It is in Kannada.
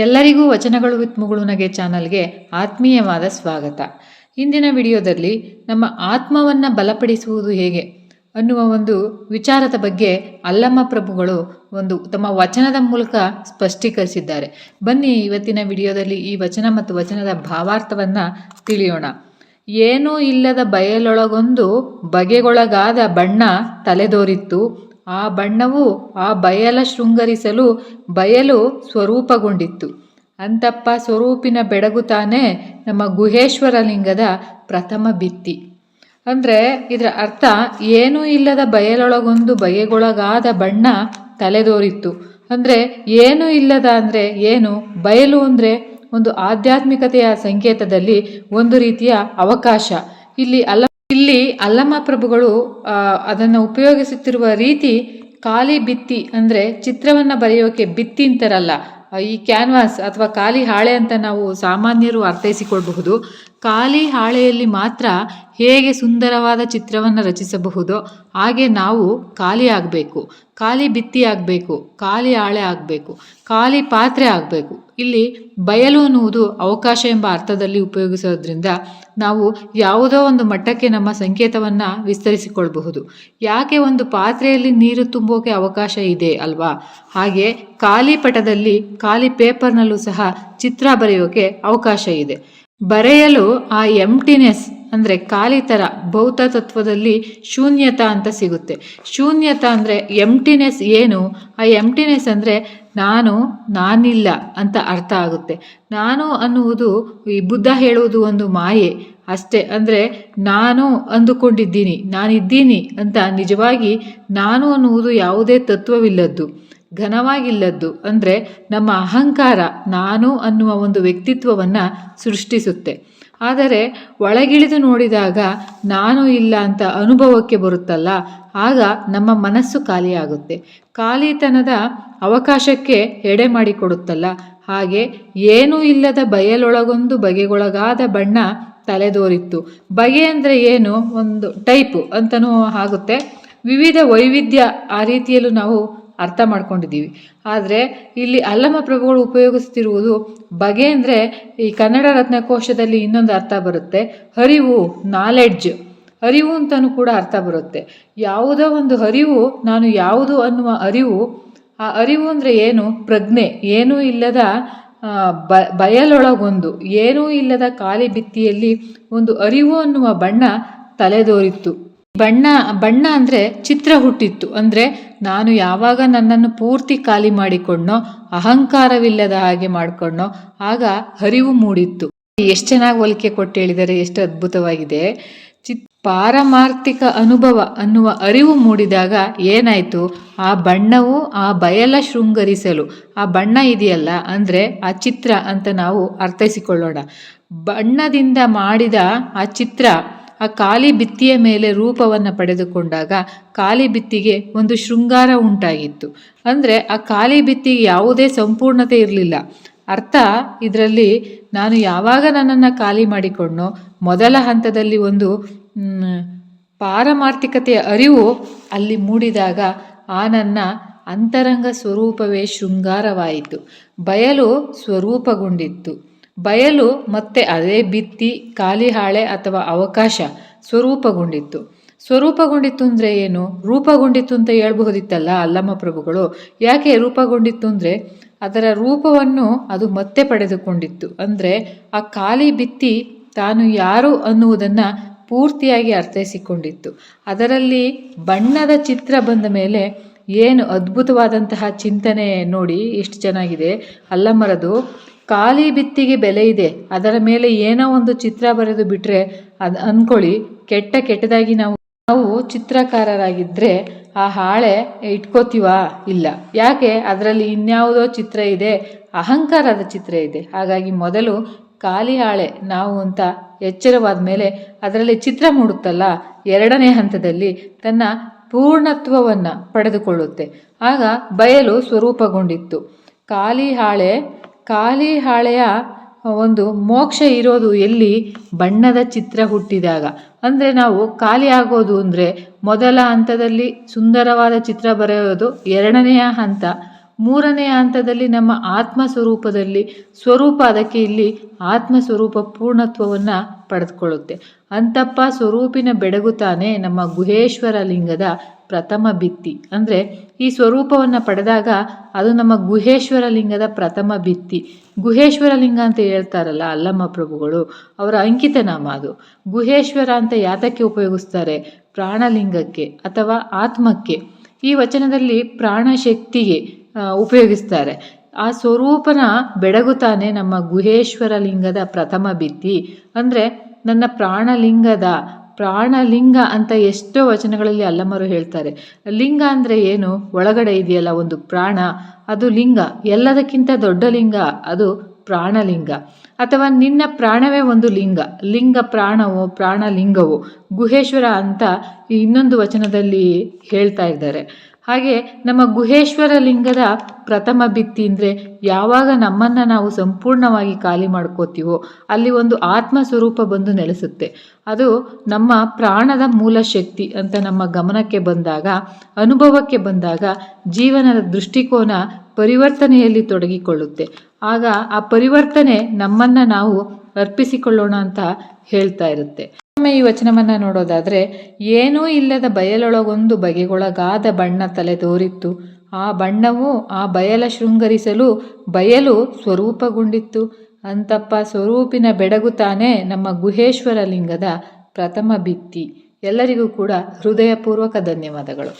ಎಲ್ಲರಿಗೂ ವಚನಗಳು ವಿತ್ ಮುಗುಳುನಗೆ ಚಾನಲ್ಗೆ ಆತ್ಮೀಯವಾದ ಸ್ವಾಗತ. ಇಂದಿನ ವಿಡಿಯೋದಲ್ಲಿ ನಮ್ಮ ಆತ್ಮವನ್ನು ಬಲಪಡಿಸುವುದು ಹೇಗೆ ಅನ್ನುವ ಒಂದು ವಿಚಾರದ ಬಗ್ಗೆ ಅಲ್ಲಮ್ಮ ಪ್ರಭುಗಳು ತಮ್ಮ ವಚನದ ಮೂಲಕ ಸ್ಪಷ್ಟೀಕರಿಸಿದ್ದಾರೆ. ಬನ್ನಿ ಇವತ್ತಿನ ವಿಡಿಯೋದಲ್ಲಿ ಈ ವಚನ ಮತ್ತು ವಚನದ ಭಾವಾರ್ಥವನ್ನು ತಿಳಿಯೋಣ. ಏನೂ ಇಲ್ಲದ ಬಯಲೊಳಗೊಂದು ಬಗೆಗೊಳಗಾದ ಬಣ್ಣ ತಲೆದೋರಿತ್ತು. ಆ ಬಣ್ಣವು ಆ ಬಯಲ ಶೃಂಗರಿಸಲು ಬಯಲು ಸ್ವರೂಪಗೊಂಡಿತ್ತು. ಅಂತಪ್ಪ ಸ್ವರೂಪಿನ ಬೆಡಗು ತಾನೇ ನಮ್ಮ ಗುಹೇಶ್ವರ ಲಿಂಗದ ಪ್ರಥಮ ಭಿತ್ತಿ. ಅಂದರೆ ಇದರ ಅರ್ಥ, ಏನೂ ಇಲ್ಲದ ಬಯಲೊಳಗೊಂದು ಬಗೆಗೊಳಗಾದ ಬಣ್ಣ ತಲೆದೋರಿತ್ತು. ಅಂದರೆ ಏನೂ ಇಲ್ಲದ ಅಂದರೆ ಏನು? ಬಯಲು ಅಂದರೆ ಒಂದು ಆಧ್ಯಾತ್ಮಿಕತೆಯ ಸಂಕೇತದಲ್ಲಿ ಒಂದು ರೀತಿಯ ಅವಕಾಶ. ಇಲ್ಲಿ ಅಲ್ಲಮ್ಮ ಪ್ರಭುಗಳು ಅದನ್ನು ಉಪಯೋಗಿಸುತ್ತಿರುವ ರೀತಿ ಖಾಲಿ ಭಿತ್ತಿ, ಅಂದರೆ ಚಿತ್ರವನ್ನು ಬರೆಯೋಕೆ ಭಿತ್ತಿ ಅಂತಾರಲ್ಲ, ಈ ಕ್ಯಾನ್ವಾಸ್ ಅಥವಾ ಖಾಲಿ ಹಾಳೆ ಅಂತ ನಾವು ಸಾಮಾನ್ಯರು ಅರ್ಥೈಸಿಕೊಳ್ಳಬಹುದು. ಖಾಲಿ ಹಾಳೆಯಲ್ಲಿ ಮಾತ್ರ ಹೇಗೆ ಸುಂದರವಾದ ಚಿತ್ರವನ್ನು ರಚಿಸಬಹುದೋ ಹಾಗೆ ನಾವು ಖಾಲಿ ಆಗಬೇಕು, ಖಾಲಿ ಭಿತ್ತಿ ಆಗಬೇಕು, ಖಾಲಿ ಹಾಳೆ ಆಗಬೇಕು, ಖಾಲಿ ಪಾತ್ರೆ ಆಗಬೇಕು. ಇಲ್ಲಿ ಬಯಲು ಅನ್ನುವುದು ಅವಕಾಶ ಎಂಬ ಅರ್ಥದಲ್ಲಿ ಉಪಯೋಗಿಸೋದ್ರಿಂದ ನಾವು ಯಾವುದೋ ಒಂದು ಮಟ್ಟಕ್ಕೆ ನಮ್ಮ ಸಂಕೇತವನ್ನು ವಿಸ್ತರಿಸಿಕೊಳ್ಳಬಹುದು. ಯಾಕೆ ಒಂದು ಪಾತ್ರೆಯಲ್ಲಿ ನೀರು ತುಂಬೋಕೆ ಅವಕಾಶ ಇದೆ ಅಲ್ವಾ, ಹಾಗೆ ಖಾಲಿ ಪಟದಲ್ಲಿ ಖಾಲಿ ಪೇಪರ್ನಲ್ಲೂ ಸಹ ಚಿತ್ರ ಬರೆಯೋಕೆ ಅವಕಾಶ ಇದೆ. ಬರೆಯಲು ಆ ಎಂಟಿನೆಸ್ ಅಂದರೆ ಖಾಲಿ ಥರ ಭೌತ ತತ್ವದಲ್ಲಿ ಶೂನ್ಯತ ಅಂತ ಸಿಗುತ್ತೆ. ಶೂನ್ಯತ ಅಂದರೆ ಎಂಟಿನೆಸ್ ಏನು? ಆ ಎಂಟಿನೆಸ್ ಅಂದರೆ ನಾನಿಲ್ಲ ಅಂತ ಅರ್ಥ ಆಗುತ್ತೆ. ನಾನು ಅನ್ನುವುದು ಈ ಬುದ್ಧ ಹೇಳುವುದು ಒಂದು ಮಾಯೆ ಅಷ್ಟೇ. ಅಂದರೆ ನಾನು ಅಂದುಕೊಂಡಿದ್ದೀನಿ, ನಾನಿದ್ದೀನಿ ಅಂತ ನಿಜವಾಗಿ ನಾನು ಅನ್ನುವುದು ಯಾವುದೇ ತತ್ವವಿಲ್ಲದ್ದು, ಘನವಾಗಿಲ್ಲದ್ದು. ಅಂದರೆ ನಮ್ಮ ಅಹಂಕಾರ ನಾನು ಅನ್ನುವ ಒಂದು ವ್ಯಕ್ತಿತ್ವವನ್ನು ಸೃಷ್ಟಿಸುತ್ತೆ. ಆದರೆ ಒಳಗಿಳಿದು ನೋಡಿದಾಗ ನಾನು ಇಲ್ಲ ಅಂತ ಅನುಭವಕ್ಕೆ ಬರುತ್ತಲ್ಲ, ಆಗ ನಮ್ಮ ಮನಸ್ಸು ಖಾಲಿಯಾಗುತ್ತೆ. ಖಾಲಿತನದ ಅವಕಾಶಕ್ಕೆ ಎಡೆ ಮಾಡಿಕೊಡುತ್ತಲ್ಲ. ಹಾಗೆ ಏನೂ ಇಲ್ಲದ ಬಯಲೊಳಗೊಂದು ಬಗೆಗೊಳಗಾದ ಬಣ್ಣ ತಲೆದೋರಿತ್ತು. ಬಗೆ ಅಂದರೆ ಏನು? ಒಂದು ಟೈಪು ಅಂತಲೂ ಆಗುತ್ತೆ. ವಿವಿಧ ವೈವಿಧ್ಯ, ಆ ರೀತಿಯಲ್ಲೂ ನಾವು ಅರ್ಥ ಮಾಡ್ಕೊಂಡಿದ್ದೀವಿ. ಆದರೆ ಇಲ್ಲಿ ಅಲ್ಲಮ್ಮ ಪ್ರಭುಗಳು ಉಪಯೋಗಿಸ್ತಿರುವುದು ಬಗೆ ಅಂದರೆ ಈ ಕನ್ನಡ ರತ್ನಕೋಶದಲ್ಲಿ ಇನ್ನೊಂದು ಅರ್ಥ ಬರುತ್ತೆ, ಅರಿವು, ನಾಲೆಡ್ಜ್, ಅರಿವು ಅಂತಲೂ ಕೂಡ ಅರ್ಥ ಬರುತ್ತೆ. ಯಾವುದೋ ಒಂದು ಅರಿವು, ನಾನು ಯಾವುದು ಅನ್ನುವ ಅರಿವು. ಆ ಅರಿವು ಅಂದರೆ ಏನು? ಪ್ರಜ್ಞೆ. ಏನೂ ಇಲ್ಲದ ಬಯಲೊಳಗೊಂದು, ಏನೂ ಇಲ್ಲದ ಖಾಲಿ ಭಿತ್ತಿಯಲ್ಲಿ ಒಂದು ಅರಿವು ಅನ್ನುವ ಬಣ್ಣ ತಲೆದೋರಿತ್ತು. ಬಣ್ಣ ಅಂದರೆ ಚಿತ್ರ ಹುಟ್ಟಿತ್ತು. ಅಂದರೆ ನಾನು ಯಾವಾಗ ನನ್ನನ್ನು ಪೂರ್ತಿ ಖಾಲಿ ಮಾಡಿಕೊಂಡೋ, ಅಹಂಕಾರವಿಲ್ಲದ ಹಾಗೆ ಮಾಡಿಕೊಂಡೋ, ಆಗ ಅರಿವು ಮೂಡಿತ್ತು. ಎಷ್ಟು ಚೆನ್ನಾಗಿ ಹೋಲಿಕೆ ಕೊಟ್ಟು ಹೇಳಿದರೆ, ಎಷ್ಟು ಅದ್ಭುತವಾಗಿದೆ. ಪಾರಮಾರ್ಥಿಕ ಅನುಭವ ಅನ್ನುವ ಅರಿವು ಮೂಡಿದಾಗ ಏನಾಯಿತು? ಆ ಬಣ್ಣವು ಆ ಬಯಲ ಶೃಂಗರಿಸಲು, ಆ ಬಣ್ಣ ಇದೆಯಲ್ಲ ಅಂದರೆ ಆ ಚಿತ್ರ ಅಂತ ನಾವು ಅರ್ಥೈಸಿಕೊಳ್ಳೋಣ. ಬಣ್ಣದಿಂದ ಮಾಡಿದ ಆ ಚಿತ್ರ ಆ ಖಾಲಿ ಭಿತ್ತಿಯ ಮೇಲೆ ರೂಪವನ್ನು ಪಡೆದುಕೊಂಡಾಗ ಖಾಲಿ ಭಿತ್ತಿಗೆ ಒಂದು ಶೃಂಗಾರ ಉಂಟಾಗಿತ್ತು. ಅಂದರೆ ಆ ಖಾಲಿ ಭಿತ್ತಿಗೆ ಯಾವುದೇ ಸಂಪೂರ್ಣತೆ ಇರಲಿಲ್ಲ. ಅರ್ಥ ಇದರಲ್ಲಿ, ನಾನು ಯಾವಾಗ ನನ್ನನ್ನು ಖಾಲಿ ಮಾಡಿಕೊಂಡೋ, ಮೊದಲ ಹಂತದಲ್ಲಿ ಒಂದು ಪಾರಮಾರ್ಥಿಕತೆಯ ಅರಿವು ಅಲ್ಲಿ ಮೂಡಿದಾಗ ಆ ನನ್ನ ಅಂತರಂಗ ಸ್ವರೂಪವೇ ಶೃಂಗಾರವಾಯಿತು. ಬಯಲು ಸ್ವರೂಪಗೊಂಡಿತ್ತು. ಬಯಲು ಮತ್ತೆ ಅದೇ ಭಿತ್ತಿ, ಖಾಲಿ ಹಾಳೆ ಅಥವಾ ಅವಕಾಶ ಸ್ವರೂಪಗೊಂಡಿತ್ತು. ಸ್ವರೂಪಗೊಂಡಿತ್ತು ಅಂದರೆ ಏನು? ರೂಪಗೊಂಡಿತ್ತು ಅಂತ ಹೇಳ್ಬಹುದಿತ್ತಲ್ಲ ಅಲ್ಲಮ್ಮ ಪ್ರಭುಗಳು. ಯಾಕೆ ರೂಪಗೊಂಡಿತ್ತು ಅಂದರೆ ಅದರ ರೂಪವನ್ನು ಅದು ಮತ್ತೆ ಪಡೆದುಕೊಂಡಿತ್ತು. ಅಂದರೆ ಆ ಖಾಲಿ ಭಿತ್ತಿ ತಾನು ಯಾರು ಅನ್ನುವುದನ್ನು ಪೂರ್ತಿಯಾಗಿ ಅರ್ಥೈಸಿಕೊಂಡಿತ್ತು. ಅದರಲ್ಲಿ ಬಣ್ಣದ ಚಿತ್ರ ಬಂದ ಮೇಲೆ ಏನು ಅದ್ಭುತವಾದಂತಹ ಚಿಂತನೆ ನೋಡಿ, ಎಷ್ಟು ಚೆನ್ನಾಗಿದೆ ಅಲ್ಲಮ್ಮರದು. ಖಾಲಿ ಭಿತ್ತಿಗೆ ಬೆಲೆ ಇದೆ, ಅದರ ಮೇಲೆ ಏನೋ ಒಂದು ಚಿತ್ರ ಬರೆದು ಬಿಟ್ಟರೆ ಅದು ಅಂದ್ಕೊಳ್ಳಿ ಕೆಟ್ಟದಾಗಿ ನಾವು ಚಿತ್ರಕಾರರಾಗಿದ್ದರೆ ಆ ಹಾಳೆ ಇಟ್ಕೋತೀವಾ? ಇಲ್ಲ. ಯಾಕೆ? ಅದರಲ್ಲಿ ಇನ್ಯಾವುದೋ ಚಿತ್ರ ಇದೆ, ಅಹಂಕಾರದ ಚಿತ್ರ ಇದೆ. ಹಾಗಾಗಿ ಮೊದಲು ಖಾಲಿ ಹಾಳೆ ನಾವು ಅಂತ ಎಚ್ಚರವಾದ ಮೇಲೆ ಅದರಲ್ಲಿ ಚಿತ್ರ ಮೂಡುತ್ತಲ್ಲ, ಎರಡನೇ ಹಂತದಲ್ಲಿ ತನ್ನ ಪೂರ್ಣತ್ವವನ್ನು ಪಡೆದುಕೊಳ್ಳುತ್ತೆ. ಆಗ ಬಯಲು ಸ್ವರೂಪಗೊಂಡಿತ್ತು. ಖಾಲಿ ಹಾಳೆಯ ಒಂದು ಮೋಕ್ಷ ಇರೋದು ಎಲ್ಲಿ? ಬಣ್ಣದ ಚಿತ್ರ ಹುಟ್ಟಿದಾಗ. ಅಂದರೆ ನಾವು ಖಾಲಿ ಆಗೋದು ಅಂದರೆ ಮೊದಲ ಹಂತದಲ್ಲಿ ಸುಂದರವಾದ ಚಿತ್ರ ಬರೆಯೋದು ಎರಡನೆಯ ಹಂತ, ಮೂರನೇ ಹಂತದಲ್ಲಿ ನಮ್ಮ ಆತ್ಮ ಸ್ವರೂಪದಲ್ಲಿ ಅದಕ್ಕೆ ಇಲ್ಲಿ ಆತ್ಮ ಸ್ವರೂಪ ಪೂರ್ಣತ್ವವನ್ನು ಪಡೆದುಕೊಳ್ಳುತ್ತೆ. ಅಂತಪ್ಪ ಸ್ವರೂಪಿನ ಬೆಳಗು ತಾನೇ ನಮ್ಮ ಗುಹೇಶ್ವರ ಲಿಂಗದ ಪ್ರಥಮ ಭಿತ್ತಿ. ಅಂದರೆ ಈ ಸ್ವರೂಪವನ್ನು ಪಡೆದಾಗ ಅದು ನಮ್ಮ ಗುಹೇಶ್ವರ ಲಿಂಗದ ಪ್ರಥಮ ಭಿತ್ತಿ. ಗುಹೇಶ್ವರ ಲಿಂಗ ಅಂತ ಹೇಳ್ತಾರಲ್ಲ ಅಲ್ಲಮ್ಮ ಪ್ರಭುಗಳು, ಅವರ ಅಂಕಿತ ನಾಮ ಅದು. ಗುಹೇಶ್ವರ ಅಂತ ಯಾತಕ್ಕೆ ಉಪಯೋಗಿಸ್ತಾರೆ? ಪ್ರಾಣಲಿಂಗಕ್ಕೆ ಅಥವಾ ಆತ್ಮಕ್ಕೆ. ಈ ವಚನದಲ್ಲಿ ಪ್ರಾಣಶಕ್ತಿಗೆ ಉಪಯೋಗಿಸ್ತಾರೆ. ಆ ಸ್ವರೂಪನ ಬೆಳಗು ತಾನೇ ನಮ್ಮ ಗುಹೇಶ್ವರ ಲಿಂಗದ ಪ್ರಥಮ ಭಿತ್ತಿ. ಅಂದರೆ ನನ್ನ ಪ್ರಾಣಲಿಂಗ ಅಂತ ಎಷ್ಟೋ ವಚನಗಳಲ್ಲಿ ಅಲ್ಲಮ್ಮರು ಹೇಳ್ತಾರೆ. ಲಿಂಗ ಅಂದರೆ ಏನು? ಒಳಗಡೆ ಇದೆಯಲ್ಲ ಒಂದು ಪ್ರಾಣ, ಅದು ಲಿಂಗ. ಎಲ್ಲದಕ್ಕಿಂತ ದೊಡ್ಡ ಲಿಂಗ ಅದು ಪ್ರಾಣಲಿಂಗ. ಅಥವಾ ನಿನ್ನ ಪ್ರಾಣವೇ ಒಂದು ಲಿಂಗ ಪ್ರಾಣವೋ ಪ್ರಾಣಲಿಂಗವೋ ಗುಹೇಶ್ವರ ಅಂತ ಇನ್ನೊಂದು ವಚನದಲ್ಲಿ ಹೇಳ್ತಾ ಇದ್ದಾರೆ. ಹಾಗೆ ನಮ್ಮ ಗುಹೇಶ್ವರ ಲಿಂಗದ ಪ್ರಥಮ ಭಿತ್ತಿ ಅಂದರೆ ಯಾವಾಗ ನಮ್ಮನ್ನು ನಾವು ಸಂಪೂರ್ಣವಾಗಿ ಖಾಲಿ ಮಾಡ್ಕೋತೀವೋ ಅಲ್ಲಿ ಒಂದು ಆತ್ಮ ಸ್ವರೂಪ ಬಂದು ನೆಲೆಸುತ್ತೆ. ಅದು ನಮ್ಮ ಪ್ರಾಣದ ಮೂಲ ಶಕ್ತಿ ಅಂತ ನಮ್ಮ ಗಮನಕ್ಕೆ ಬಂದಾಗ, ಅನುಭವಕ್ಕೆ ಬಂದಾಗ ಜೀವನದ ದೃಷ್ಟಿಕೋನ ಪರಿವರ್ತನೆಯಲ್ಲಿ ತೊಡಗಿಕೊಳ್ಳುತ್ತೆ. ಆಗ ಆ ಪರಿವರ್ತನೆ ನಮ್ಮನ್ನು ನಾವು ಅರ್ಪಿಸಿಕೊಳ್ಳೋಣ ಅಂತ ಹೇಳ್ತಾ ಇರುತ್ತೆ. ಈ ವಚನವನ್ನು ನೋಡೋದಾದರೆ, ಏನೂ ಇಲ್ಲದ ಬಯಲೊಳಗೊಂದು ಬಗೆಗೊಳಗಾದ ಬಣ್ಣ ತಲೆ ತೋರಿತ್ತು. ಆ ಬಣ್ಣವು ಆ ಬಯಲ ಶೃಂಗರಿಸಲು ಬಯಲು ಸ್ವರೂಪಗೊಂಡಿತ್ತು. ಅಂತಪ್ಪ ಸ್ವರೂಪಿನ ಬೆಳಗು ತಾನೇ ನಮ್ಮ ಗುಹೇಶ್ವರ ಲಿಂಗದ ಪ್ರಥಮ ಭಿತ್ತಿ. ಎಲ್ಲರಿಗೂ ಕೂಡ ಹೃದಯಪೂರ್ವಕ ಧನ್ಯವಾದಗಳು.